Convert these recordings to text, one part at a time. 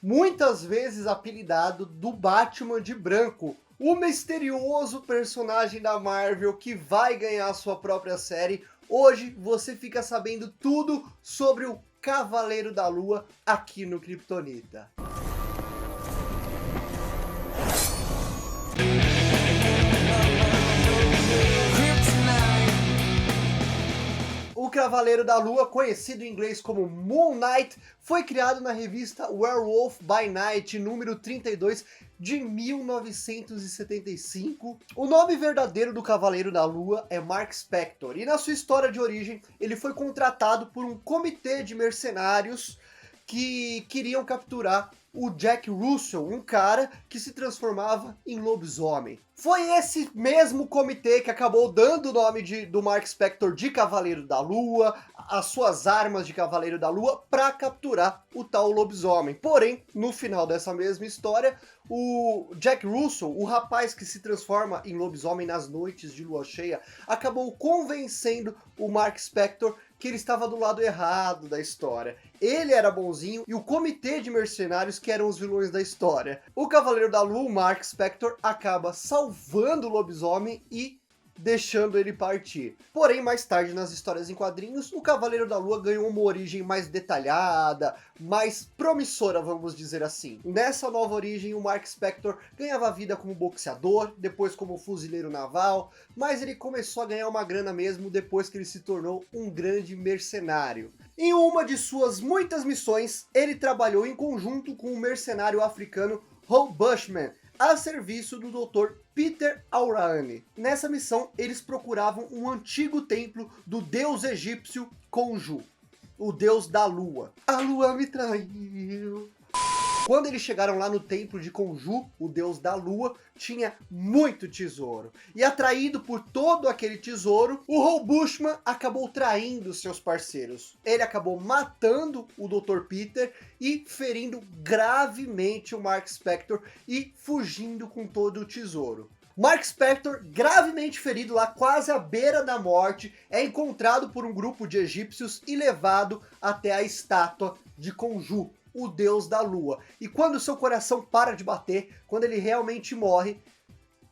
muitas vezes apelidado do Batman de branco, o misterioso personagem da Marvel que vai ganhar sua própria série. Hoje você fica sabendo tudo sobre o Cavaleiro da Lua aqui no Kryptonita. O Cavaleiro da Lua, conhecido em inglês como Moon Knight, foi criado na revista Werewolf by Night, número 32, de 1975. O nome verdadeiro do Cavaleiro da Lua é Mark Spector, e na sua história de origem, ele foi contratado por um comitê de mercenários que queriam capturar o Jack Russell, um cara que se transformava em lobisomem. Foi esse mesmo comitê que acabou dando o nome do Mark Spector de Cavaleiro da Lua, as suas armas de Cavaleiro da Lua, para capturar o tal lobisomem. Porém, no final dessa mesma história, o Jack Russell, o rapaz que se transforma em lobisomem nas noites de lua cheia, acabou convencendo o Mark Spector que ele estava do lado errado da história. Ele era bonzinho e o comitê de mercenários que eram os vilões da história. O Cavaleiro da Lua, o Mark Spector, acaba salvando o lobisomem e deixando ele partir. Porém, mais tarde nas histórias em quadrinhos, o Cavaleiro da Lua ganhou uma origem mais detalhada, mais promissora, vamos dizer assim. Nessa nova origem, o Mark Spector ganhava vida como boxeador, depois como fuzileiro naval, mas ele começou a ganhar uma grana mesmo depois que ele se tornou um grande mercenário. Em uma de suas muitas missões, ele trabalhou em conjunto com o mercenário africano Hal Bushman, a serviço do Dr. Peter Aurane. Nessa missão, eles procuravam um antigo templo do deus egípcio Khonsu, o deus da lua. A lua me traiu. Quando eles chegaram lá no templo de Khonsu, o deus da lua, tinha muito tesouro. E atraído por todo aquele tesouro, o Hal Bushman acabou traindo seus parceiros. Ele acabou matando o Dr. Peter e ferindo gravemente o Mark Spector e fugindo com todo o tesouro. Mark Spector, gravemente ferido lá, quase à beira da morte, é encontrado por um grupo de egípcios e levado até a estátua de Khonsu, o deus da lua. E quando seu coração para de bater, quando ele realmente morre,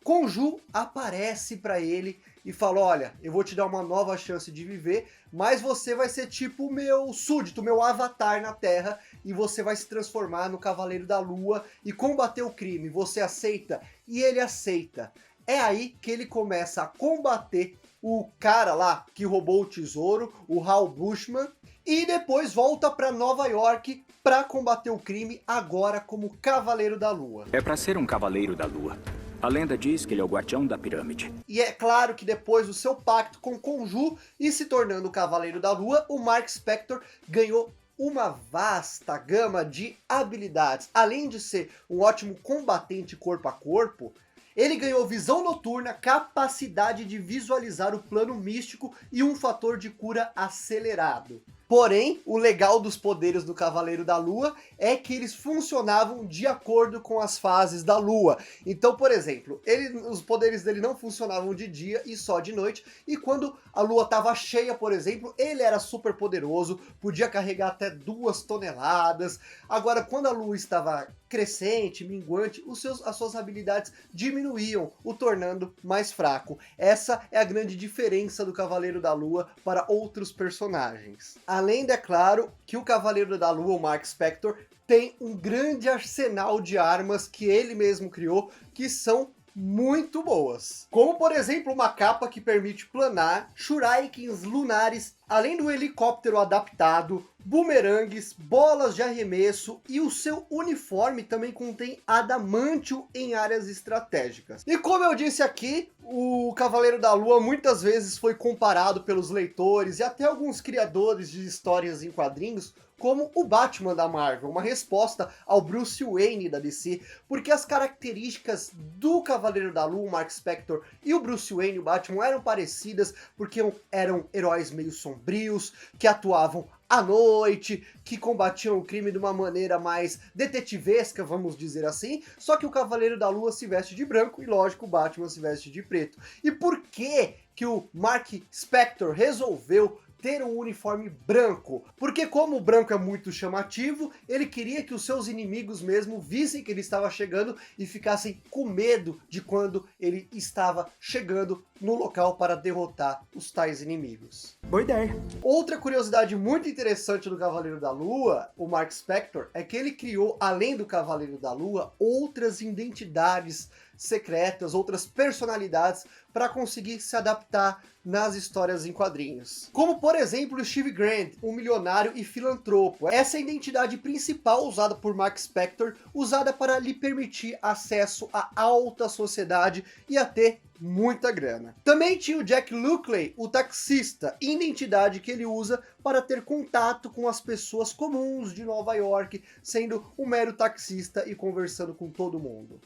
Khonsu aparece para ele e fala: olha, eu vou te dar uma nova chance de viver, mas você vai ser tipo o meu súdito, meu avatar na Terra, e você vai se transformar no Cavaleiro da Lua e combater o crime. Você aceita? E ele aceita. É aí que ele começa a combater o cara lá que roubou o tesouro, o Hal Bushman, e depois volta para Nova York para combater o crime, agora como Cavaleiro da Lua. É para ser um Cavaleiro da Lua. A lenda diz que ele é o guardião da pirâmide. E é claro que depois do seu pacto com Khonsu e se tornando o Cavaleiro da Lua, o Mark Spector ganhou uma vasta gama de habilidades. Além de ser um ótimo combatente corpo a corpo, ele ganhou visão noturna, capacidade de visualizar o plano místico e um fator de cura acelerado. Porém, o legal dos poderes do Cavaleiro da Lua é que eles funcionavam de acordo com as fases da Lua. Então, por exemplo, os poderes dele não funcionavam de dia e só de noite. E quando a Lua estava cheia, por exemplo, ele era super poderoso, podia carregar até 2 toneladas. Agora, quando a Lua estava crescente, minguante, as suas habilidades diminuíam, o tornando mais fraco. Essa é a grande diferença do Cavaleiro da Lua para outros personagens. Além, é claro, que o Cavaleiro da Lua, o Mark Spector, tem um grande arsenal de armas que ele mesmo criou, que são muito boas. Como, por exemplo, uma capa que permite planar, shurikens lunares, além do helicóptero adaptado, bumerangues, bolas de arremesso, e o seu uniforme também contém adamantio em áreas estratégicas. E como eu disse aqui, o Cavaleiro da Lua muitas vezes foi comparado pelos leitores e até alguns criadores de histórias em quadrinhos como o Batman da Marvel, uma resposta ao Bruce Wayne da DC, porque as características do Cavaleiro da Lua, o Mark Spector, e o Bruce Wayne, o Batman, eram parecidas, porque eram heróis meio sombrios, que atuavam à noite, que combatiam o crime de uma maneira mais detetivesca, vamos dizer assim, só que o Cavaleiro da Lua se veste de branco e, lógico, o Batman se veste de preto. E por que que o Mark Spector resolveu ter um uniforme branco, porque como o branco é muito chamativo, ele queria que os seus inimigos mesmo vissem que ele estava chegando e ficassem com medo de quando ele estava chegando no local para derrotar os tais inimigos. Boa ideia. Outra curiosidade muito interessante do Cavaleiro da Lua, o Mark Spector, é que ele criou, além do Cavaleiro da Lua, outras identidades secretas, outras personalidades para conseguir se adaptar nas histórias em quadrinhos. Como, por exemplo, o Steve Grant, um milionário e filantropo. Essa é a identidade principal usada por Mark Spector, usada para lhe permitir acesso à alta sociedade e a ter muita grana. Também tinha o Jack Luckley, o taxista, identidade que ele usa para ter contato com as pessoas comuns de Nova York, sendo um mero taxista e conversando com todo mundo.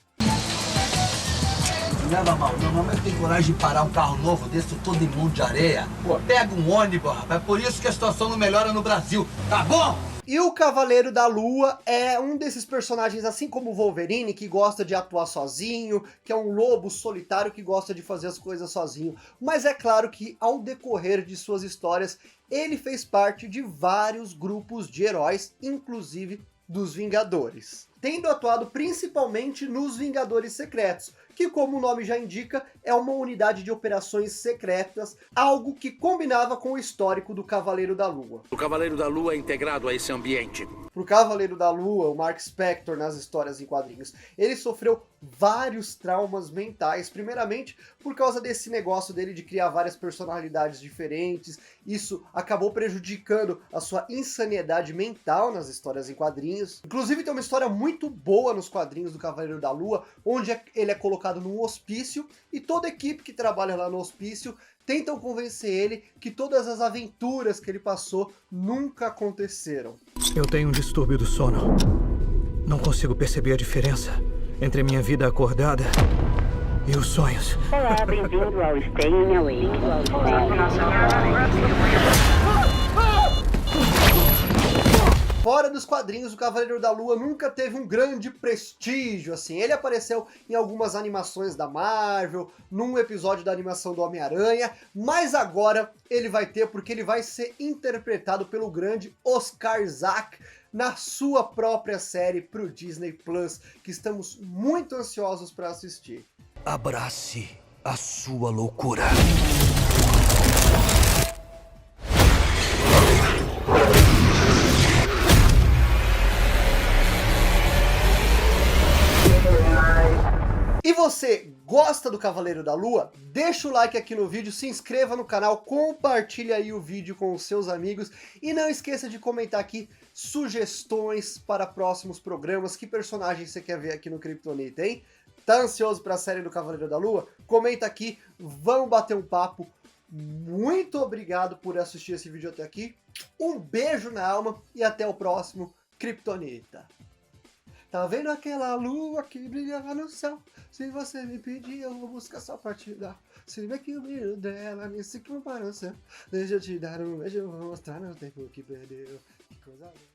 Leva mal, normalmente tem coragem de parar um carro novo desse todo imundo de areia. Pô, pega um ônibus, rapaz. É por isso que a situação não melhora no Brasil, tá bom? E o Cavaleiro da Lua é um desses personagens, assim como o Wolverine, que gosta de atuar sozinho, que é um lobo solitário que gosta de fazer as coisas sozinho. Mas é claro que ao decorrer de suas histórias, ele fez parte de vários grupos de heróis, inclusive dos Vingadores, tendo atuado principalmente nos Vingadores Secretos, que, como o nome já indica, é uma unidade de operações secretas, algo que combinava com o histórico do Cavaleiro da Lua. O Cavaleiro da Lua é integrado a esse ambiente. Pro Cavaleiro da Lua, o Mark Spector, nas histórias em quadrinhos, ele sofreu vários traumas mentais, primeiramente por causa desse negócio dele de criar várias personalidades diferentes. Isso acabou prejudicando a sua insanidade mental nas histórias em quadrinhos. Inclusive tem uma história muito boa nos quadrinhos do Cavaleiro da Lua, onde ele é colocado num hospício e toda a equipe que trabalha lá no hospício tentam convencer ele que todas as aventuras que ele passou nunca aconteceram. Eu tenho um distúrbio do sono. Não consigo perceber a diferença entre a minha vida acordada e os sonhos. Olá, bem-vindo ao Staying Awake. Fora dos quadrinhos, o Cavaleiro da Lua nunca teve um grande prestígio, assim. Ele apareceu em algumas animações da Marvel, num episódio da animação do Homem-Aranha, mas agora ele vai ter, porque ele vai ser interpretado pelo grande Oscar Isaac na sua própria série pro Disney Plus, que estamos muito ansiosos para assistir. Abrace a sua loucura. E você gosta do Cavaleiro da Lua? Deixa o like aqui no vídeo, se inscreva no canal, compartilha aí o vídeo com os seus amigos e não esqueça de comentar aqui sugestões para próximos programas, que personagens você quer ver aqui no Kryptonita, hein? Tá ansioso para a série do Cavaleiro da Lua? Comenta aqui, vamos bater um papo. Muito obrigado por assistir esse vídeo até aqui, um beijo na alma e até o próximo Kryptonita. Tá vendo aquela lua que brilhava no céu? Se você me pedir, eu vou buscar só pra te dar. Se vê que o brilho dela nesse comparação. Deixa eu te dar um beijo, eu vou mostrar no tempo que perdeu. Que coisa linda.